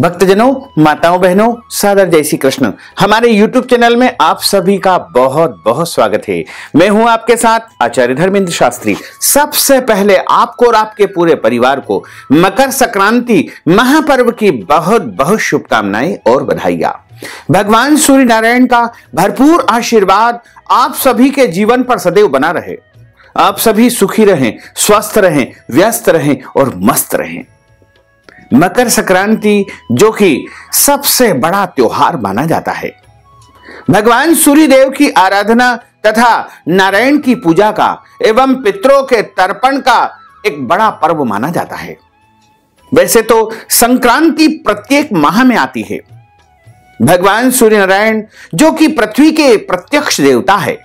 भक्तजनों, माताओं, बहनों, सादर जय श्री कृष्ण। हमारे YouTube चैनल में आप सभी का बहुत बहुत स्वागत है। मैं हूं आपके साथ आचार्य धर्मेंद्र शास्त्री। सबसे पहले आपको और आपके पूरे परिवार को मकर संक्रांति महापर्व की बहुत बहुत शुभकामनाएं और बधाइयां। भगवान सूर्य नारायण का भरपूर आशीर्वाद आप सभी के जीवन पर सदैव बना रहे। आप सभी सुखी रहें, स्वस्थ रहें, व्यस्त रहें और मस्त रहें। मकर संक्रांति जो कि सबसे बड़ा त्योहार माना जाता है, भगवान सूर्य देव की आराधना तथा नारायण की पूजा का एवं पितरों के तर्पण का एक बड़ा पर्व माना जाता है। वैसे तो संक्रांति प्रत्येक माह में आती है। भगवान सूर्य नारायण जो कि पृथ्वी के प्रत्यक्ष देवता है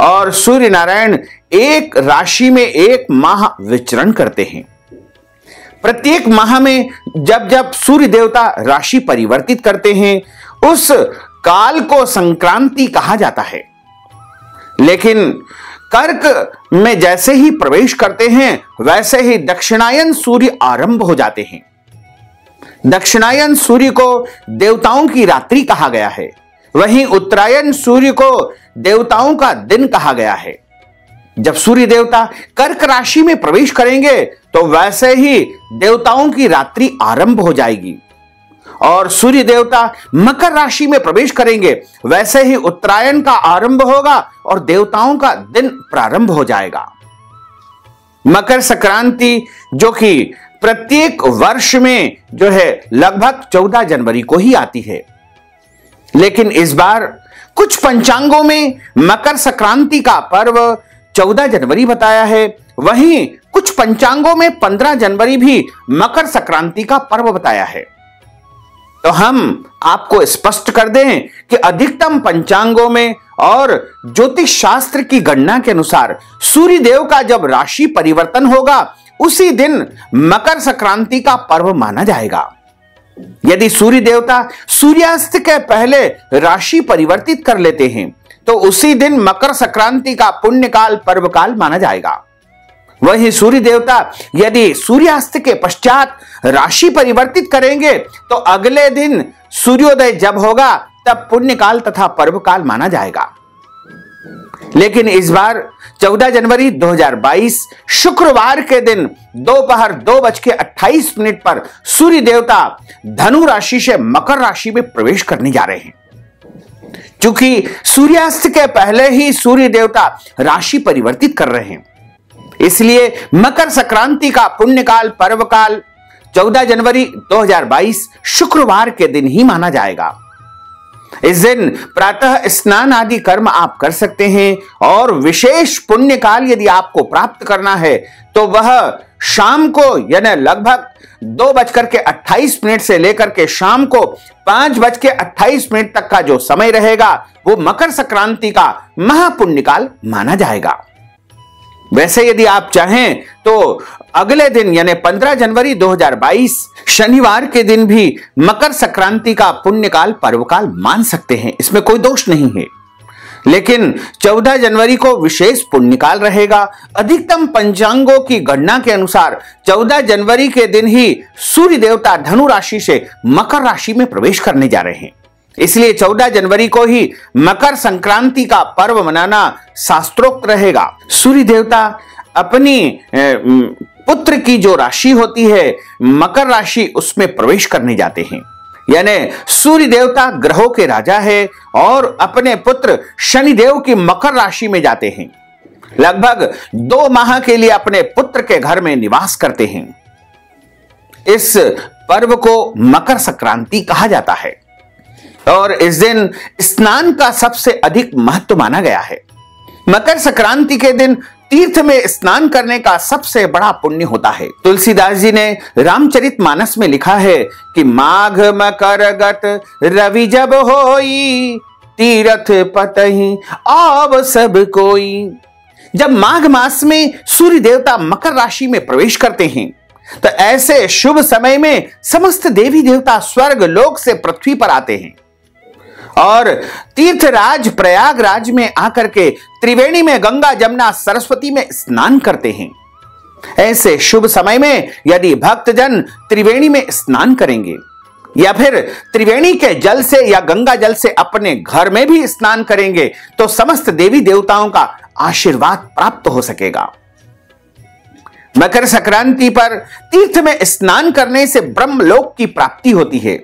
और सूर्य नारायण एक राशि में एक माह विचरण करते हैं। प्रत्येक माह में जब जब सूर्य देवता राशि परिवर्तित करते हैं उस काल को संक्रांति कहा जाता है। लेकिन कर्क में जैसे ही प्रवेश करते हैं वैसे ही दक्षिणायन सूर्य आरंभ हो जाते हैं। दक्षिणायन सूर्य को देवताओं की रात्रि कहा गया है, वहीं उत्तरायण सूर्य को देवताओं का दिन कहा गया है। जब सूर्य देवता कर्क राशि में प्रवेश करेंगे तो वैसे ही देवताओं की रात्रि आरंभ हो जाएगी और सूर्य देवता मकर राशि में प्रवेश करेंगे वैसे ही उत्तरायण का आरंभ होगा और देवताओं का दिन प्रारंभ हो जाएगा। मकर संक्रांति जो कि प्रत्येक वर्ष में जो है लगभग 14 जनवरी को ही आती है, लेकिन इस बार कुछ पंचांगों में मकर संक्रांति का पर्व 14 जनवरी बताया है, वहीं कुछ पंचांगों में 15 जनवरी भी मकर संक्रांति का पर्व बताया है। तो हम आपको स्पष्ट कर दें कि अधिकतम पंचांगों में और ज्योतिष शास्त्र की गणना के अनुसार सूर्य देव का जब राशि परिवर्तन होगा उसी दिन मकर संक्रांति का पर्व माना जाएगा। यदि सूर्य देवता सूर्यास्त के पहले राशि परिवर्तित कर लेते हैं तो उसी दिन मकर संक्रांति का पुण्यकाल पर्व काल माना जाएगा। वहीं सूर्य देवता यदि सूर्यास्त के पश्चात राशि परिवर्तित करेंगे तो अगले दिन सूर्योदय जब होगा तब पुण्यकाल तथा पर्व काल माना जाएगा। लेकिन इस बार 14 जनवरी 2022 शुक्रवार के दिन दोपहर 2:28 पर सूर्य देवता धनु राशि से मकर राशि में प्रवेश करने जा रहे हैं। चूंकि सूर्यास्त के पहले ही सूर्य देवता राशि परिवर्तित कर रहे हैं, इसलिए मकर संक्रांति का पुण्यकाल पर्व काल 14 जनवरी 2022 शुक्रवार के दिन ही माना जाएगा। इस दिन प्रातः स्नान आदि कर्म आप कर सकते हैं और विशेष पुण्यकाल यदि आपको प्राप्त करना है तो वह शाम को यानी लगभग 2:28 से लेकर के शाम को 5:28 तक का जो समय रहेगा वो मकर संक्रांति का महापुण्यकाल माना जाएगा। वैसे यदि आप चाहें तो अगले दिन यानी 15 जनवरी 2022 शनिवार के दिन भी मकर संक्रांति का पुण्यकाल पर्वकाल मान सकते हैं, इसमें कोई दोष नहीं है। लेकिन 14 जनवरी को विशेष पुण्यकाल रहेगा। अधिकतम पंचांगों की गणना के अनुसार 14 जनवरी के दिन ही सूर्य देवता धनु राशि से मकर राशि में प्रवेश करने जा रहे हैं, इसलिए 14 जनवरी को ही मकर संक्रांति का पर्व मनाना शास्त्रोक्त रहेगा। सूर्य देवता अपनी पुत्र की जो राशि होती है मकर राशि उसमें प्रवेश करने जाते हैं, यानी सूर्य देवता ग्रहों के राजा है और अपने पुत्र शनिदेव की मकर राशि में जाते हैं। लगभग 2 माह के लिए अपने पुत्र के घर में निवास करते हैं। इस पर्व को मकर संक्रांति कहा जाता है और इस दिन स्नान का सबसे अधिक महत्व माना गया है। मकर संक्रांति के दिन तीर्थ में स्नान करने का सबसे बड़ा पुण्य होता है। तुलसीदास जी ने रामचरितमानस में लिखा है कि माघ मकर गत रवि जब होई तीर्थ पतहि आव सब कोई। जब माघ मास में सूर्य देवता मकर राशि में प्रवेश करते हैं तो ऐसे शुभ समय में समस्त देवी देवता स्वर्ग लोक से पृथ्वी पर आते हैं और तीर्थराज प्रयागराज में आकर के त्रिवेणी में गंगा जमुना सरस्वती में स्नान करते हैं। ऐसे शुभ समय में यदि भक्तजन त्रिवेणी में स्नान करेंगे या फिर त्रिवेणी के जल से या गंगा जल से अपने घर में भी स्नान करेंगे तो समस्त देवी देवताओं का आशीर्वाद प्राप्त हो सकेगा। मकर संक्रांति पर तीर्थ में स्नान करने से ब्रह्मलोक की प्राप्ति होती है।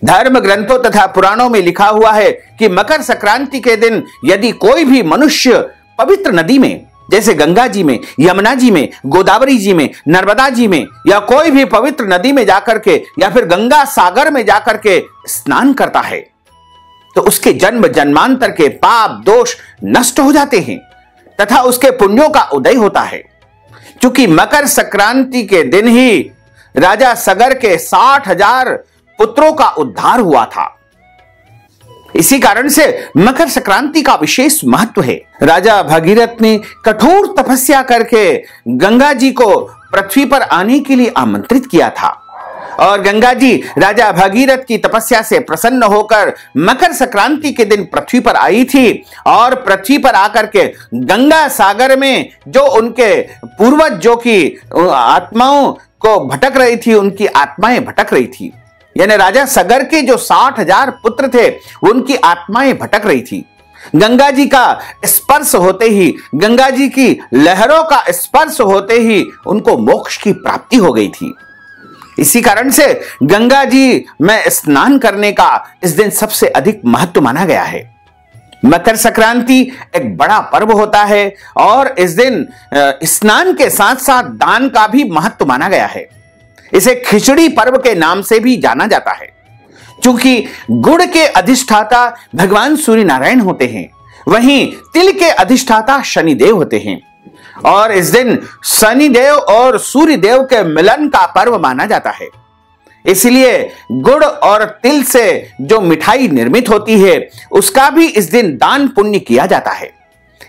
धर्म ग्रंथों तथा पुराणों में लिखा हुआ है कि मकर संक्रांति के दिन यदि कोई भी मनुष्य पवित्र नदी में, जैसे गंगा जी में, यमुना जी में, गोदावरी जी में, नर्मदा जी में या कोई भी पवित्र नदी में जाकर के या फिर गंगा सागर में जाकर के स्नान करता है तो उसके जन्म जन्मांतर के पाप दोष नष्ट हो जाते हैं तथा उसके पुण्यों का उदय होता है। क्योंकि मकर संक्रांति के दिन ही राजा सगर के 60,000 पुत्रों का उद्धार हुआ था। इसी कारण से मकर संक्रांति का विशेष महत्व है। राजा भगीरथ ने कठोर तपस्या करके गंगा जी को पृथ्वी पर आने के लिए आमंत्रित किया था और गंगा जी राजा भगीरथ की तपस्या से प्रसन्न होकर मकर संक्रांति के दिन पृथ्वी पर आई थी और पृथ्वी पर आकर के गंगा सागर में जो उनके पूर्वज जो कि आत्माओं को भटक रही थी, उनकी आत्माएं भटक रही थी, यानी राजा सगर के जो 60,000 पुत्र थे उनकी आत्माएं भटक रही थी। गंगा जी का स्पर्श होते ही, गंगा जी की लहरों का स्पर्श होते ही उनको मोक्ष की प्राप्ति हो गई थी। इसी कारण से गंगा जी में स्नान करने का इस दिन सबसे अधिक महत्व माना गया है। मकर संक्रांति एक बड़ा पर्व होता है और इस दिन स्नान के साथ साथ दान का भी महत्व माना गया है। इसे खिचड़ी पर्व के नाम से भी जाना जाता है क्योंकि गुड़ के अधिष्ठाता भगवान सूर्य नारायण होते हैं, वहीं तिल के अधिष्ठाता शनिदेव होते हैं और इस दिन शनिदेव और सूर्य देव के मिलन का पर्व माना जाता है। इसलिए गुड़ और तिल से जो मिठाई निर्मित होती है उसका भी इस दिन दान पुण्य किया जाता है।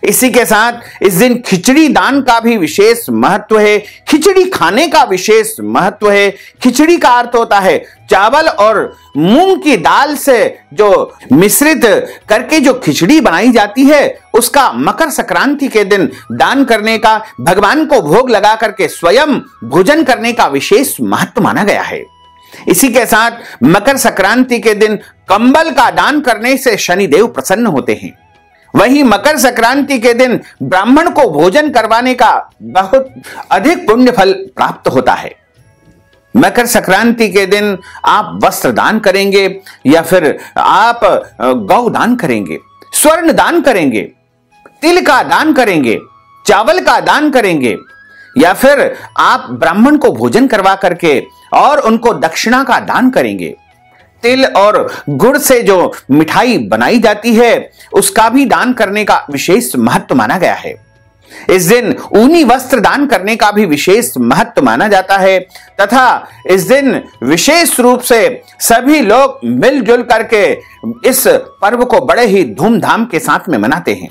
इसी के साथ इस दिन खिचड़ी दान का भी विशेष महत्व है, खिचड़ी खाने का विशेष महत्व है। खिचड़ी का अर्थ होता है चावल और मूंग की दाल से जो मिश्रित करके जो खिचड़ी बनाई जाती है उसका मकर संक्रांति के दिन दान करने का, भगवान को भोग लगा करके स्वयं भोजन करने का विशेष महत्व माना गया है। इसी के साथ मकर संक्रांति के दिन कंबल का दान करने से शनिदेव प्रसन्न होते हैं। वहीं मकर संक्रांति के दिन ब्राह्मण को भोजन करवाने का बहुत अधिक पुण्य फल प्राप्त होता है। मकर संक्रांति के दिन आप वस्त्र दान करेंगे या फिर आप गौ दान करेंगे, स्वर्ण दान करेंगे, तिल का दान करेंगे, चावल का दान करेंगे या फिर आप ब्राह्मण को भोजन करवा करके और उनको दक्षिणा का दान करेंगे। तिल और गुड़ से जो मिठाई बनाई जाती है उसका भी दान करने का विशेष महत्व माना गया है। इस दिन ऊनी वस्त्र दान करने का भी विशेष महत्व माना जाता है तथा इस दिन विशेष रूप से सभी लोग मिलजुल करके इस पर्व को बड़े ही धूमधाम के साथ में मनाते हैं।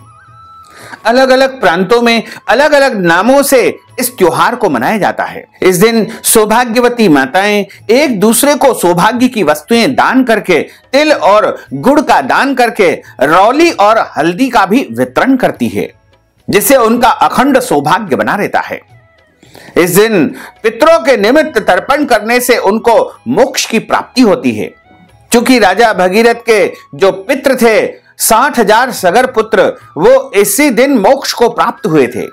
अलग अलग प्रांतों में अलग अलग नामों से इस त्योहार को मनाया जाता है। इस दिन सौभाग्यवती माताएं एक दूसरे को सौभाग्य की वस्तुएं दान करके, तिल और गुड़ का दान करके रौली और हल्दी का भी वितरण करती है जिससे उनका अखंड सौभाग्य बना रहता है। इस दिन पितरों के निमित्त तर्पण करने से उनको मोक्ष की प्राप्ति होती है क्योंकि राजा भगीरथ के जो पितृ थे 60,000 सगर पुत्र, वो इसी दिन मोक्ष को प्राप्त हुए थे।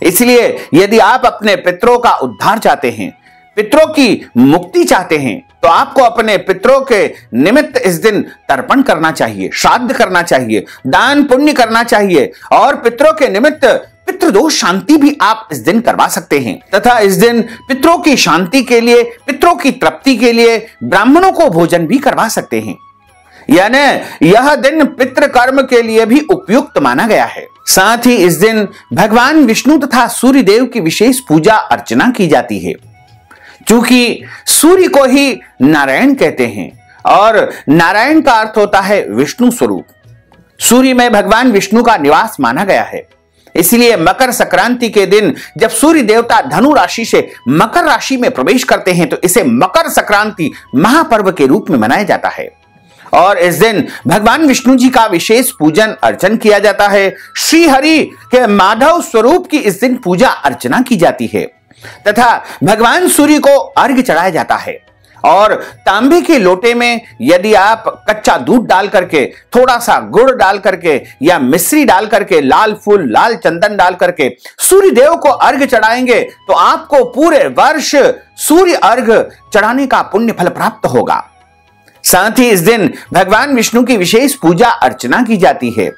इसलिए यदि आप अपने पितरों का उद्धार चाहते हैं, पितरों की मुक्ति चाहते हैं तो आपको अपने पितरों के निमित्त इस दिन तर्पण करना चाहिए, श्राद्ध करना चाहिए, दान पुण्य करना चाहिए और पितरों के निमित्त पितृदोष शांति भी आप इस दिन करवा सकते हैं तथा इस दिन पितरों की शांति के लिए, पितरों की तृप्ति के लिए ब्राह्मणों को भोजन भी करवा सकते हैं। यानी यह दिन पितृ कर्म के लिए भी उपयुक्त माना गया है। साथ ही इस दिन भगवान विष्णु तथा सूर्य देव की विशेष पूजा अर्चना की जाती है क्योंकि सूर्य को ही नारायण कहते हैं और नारायण का अर्थ होता है विष्णु स्वरूप। सूर्य में भगवान विष्णु का निवास माना गया है। इसलिए मकर संक्रांति के दिन जब सूर्य देवता धनु राशि से मकर राशि में प्रवेश करते हैं तो इसे मकर संक्रांति महापर्व के रूप में मनाया जाता है और इस दिन भगवान विष्णु जी का विशेष पूजन अर्चन किया जाता है। श्री हरि के माधव स्वरूप की इस दिन पूजा अर्चना की जाती है तथा भगवान सूर्य को अर्घ्य चढ़ाया जाता है और तांबे के लोटे में यदि आप कच्चा दूध डाल करके, थोड़ा सा गुड़ डाल करके या मिश्री डाल करके, लाल फूल, लाल चंदन डाल करके सूर्य देव को अर्घ चढ़ाएंगे तो आपको पूरे वर्ष सूर्य अर्घ चढ़ाने का पुण्य फल प्राप्त होगा। साथ ही इस दिन भगवान विष्णु की विशेष पूजा अर्चना की जाती है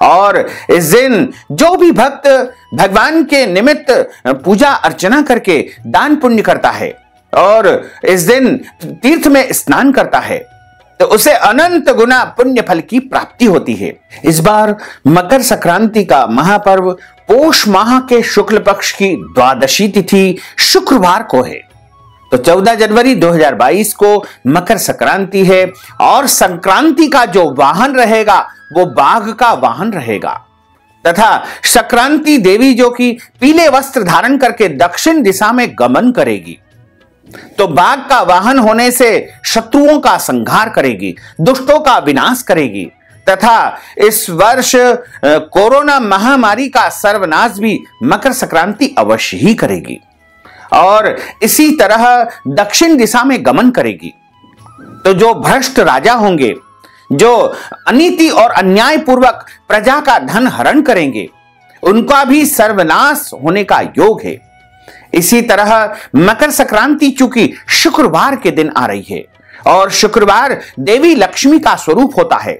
और इस दिन जो भी भक्त भगवान के निमित्त पूजा अर्चना करके दान पुण्य करता है और इस दिन तीर्थ में स्नान करता है तो उसे अनंत गुना पुण्य फल की प्राप्ति होती है। इस बार मकर संक्रांति का महापर्व पोष माह के शुक्ल पक्ष की द्वादशी तिथि शुक्रवार को है। तो 14 जनवरी 2022 को मकर संक्रांति है और संक्रांति का जो वाहन रहेगा वो बाघ का वाहन रहेगा तथा संक्रांति देवी जो कि पीले वस्त्र धारण करके दक्षिण दिशा में गमन करेगी। तो बाघ का वाहन होने से शत्रुओं का संहार करेगी, दुष्टों का विनाश करेगी तथा इस वर्ष कोरोना महामारी का सर्वनाश भी मकर संक्रांति अवश्य ही करेगी और इसी तरह दक्षिण दिशा में गमन करेगी। तो जो भ्रष्ट राजा होंगे, जो अनीति और अन्याय पूर्वक प्रजा का धन हरण करेंगे, उनका भी सर्वनाश होने का योग है। इसी तरह मकर संक्रांति चूंकि शुक्रवार के दिन आ रही है और शुक्रवार देवी लक्ष्मी का स्वरूप होता है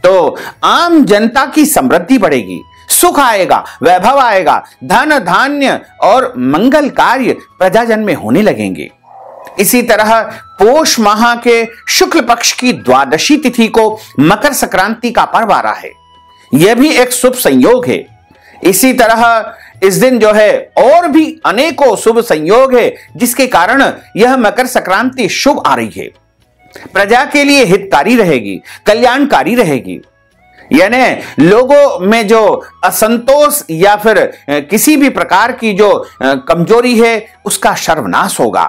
तो आम जनता की समृद्धि बढ़ेगी, सुख आएगा, वैभव आएगा, धन धान्य और मंगल कार्य प्रजाजन में होने लगेंगे। इसी तरह पोष माह के शुक्ल पक्ष की द्वादशी तिथि को मकर संक्रांति का पर्व आ रहा है, यह भी एक शुभ संयोग है। इसी तरह इस दिन जो है और भी अनेकों शुभ संयोग है जिसके कारण यह मकर संक्रांति शुभ आ रही है। प्रजा के लिए हितकारी रहेगी, कल्याणकारी रहेगी, यानी लोगों में जो असंतोष या फिर किसी भी प्रकार की जो कमजोरी है उसका सर्वनाश होगा,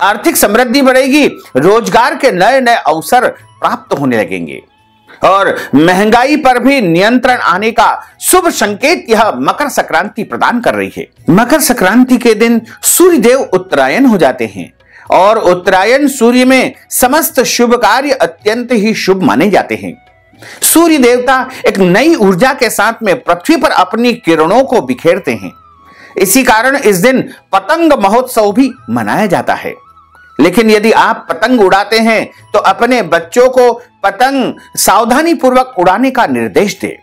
आर्थिक समृद्धि बढ़ेगी, रोजगार के नए नए अवसर प्राप्त होने लगेंगे और महंगाई पर भी नियंत्रण आने का शुभ संकेत यह मकर संक्रांति प्रदान कर रही है। मकर संक्रांति के दिन सूर्य देव उत्तरायण हो जाते हैं और उत्तरायण सूर्य में समस्त शुभ कार्य अत्यंत ही शुभ माने जाते हैं। सूर्य देवता एक नई ऊर्जा के साथ में पृथ्वी पर अपनी किरणों को बिखेरते हैं। इसी कारण इस दिन पतंग महोत्सव भी मनाया जाता है। लेकिन यदि आप पतंग उड़ाते हैं तो अपने बच्चों को पतंग सावधानी पूर्वक उड़ाने का निर्देश दें,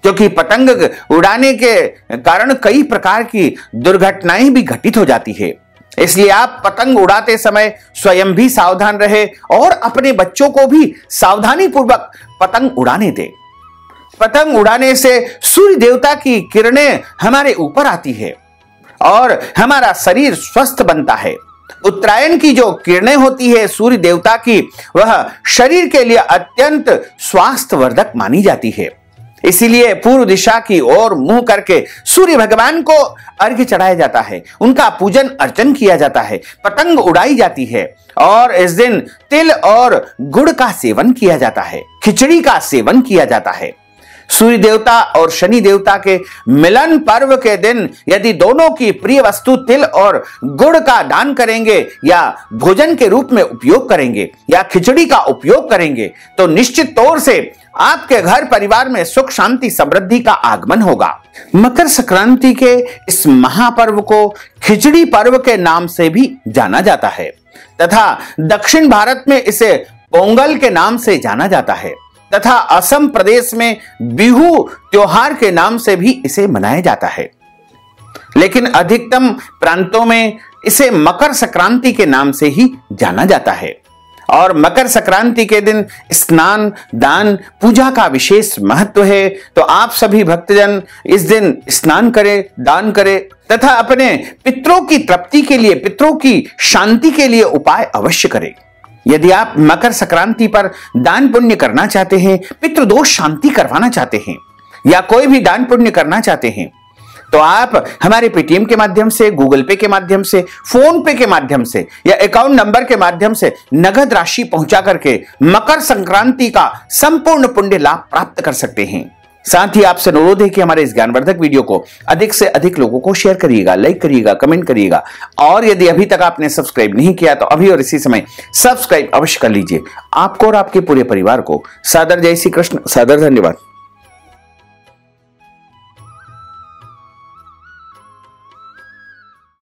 क्योंकि पतंग उड़ाने के कारण कई प्रकार की दुर्घटनाएं भी घटित हो जाती है। इसलिए आप पतंग उड़ाते समय स्वयं भी सावधान रहे और अपने बच्चों को भी सावधानी पूर्वक पतंग उड़ाने दें। पतंग उड़ाने से सूर्य देवता की किरणें हमारे ऊपर आती है और हमारा शरीर स्वस्थ बनता है। उत्तरायण की जो किरणें होती है सूर्य देवता की, वह शरीर के लिए अत्यंत स्वास्थ्यवर्धक मानी जाती है। इसीलिए पूर्व दिशा की ओर मुंह करके सूर्य भगवान को अर्घ्य चढ़ाया जाता है, उनका पूजन अर्चन किया जाता है, पतंग उड़ाई जाती है और इस दिन तिल और गुड़ का सेवन किया जाता है, खिचड़ी का सेवन किया जाता है। सूर्य देवता और शनि देवता के मिलन पर्व के दिन यदि दोनों की प्रिय वस्तु तिल और गुड़ का दान करेंगे या भोजन के रूप में उपयोग करेंगे या खिचड़ी का उपयोग करेंगे तो निश्चित तौर से आपके घर परिवार में सुख शांति समृद्धि का आगमन होगा। मकर संक्रांति के इस महापर्व को खिचड़ी पर्व के नाम से भी जाना जाता है तथा दक्षिण भारत में इसे पोंगल के नाम से जाना जाता है तथा असम प्रदेश में बिहू त्योहार के नाम से भी इसे मनाया जाता है। लेकिन अधिकतम प्रांतों में इसे मकर संक्रांति के नाम से ही जाना जाता है और मकर संक्रांति के दिन स्नान, दान, पूजा का विशेष महत्व है। तो आप सभी भक्तजन इस दिन स्नान करें, दान करें तथा अपने पितरों की तृप्ति के लिए, पितरों की शांति के लिए उपाय अवश्य करें। यदि आप मकर संक्रांति पर दान पुण्य करना चाहते हैं, पितृदोष शांति करवाना चाहते हैं या कोई भी दान पुण्य करना चाहते हैं तो आप हमारे पेटीएम के माध्यम से, गूगल पे के माध्यम से, फोन पे के माध्यम से या अकाउंट नंबर के माध्यम से नगद राशि पहुंचा करके मकर संक्रांति का संपूर्ण पुण्य लाभ प्राप्त कर सकते हैं। साथ ही आपसे अनुरोध है कि हमारे इस ज्ञानवर्धक वीडियो को अधिक से अधिक लोगों को शेयर करिएगा, लाइक करिएगा, कमेंट करिएगा, और यदि अभी तक आपने सब्सक्राइब नहीं किया तो अभी और इसी समय सब्सक्राइब अवश्य कर लीजिए। आपको और आपके पूरे परिवार को सादर जय श्री कृष्ण, सादर धन्यवाद।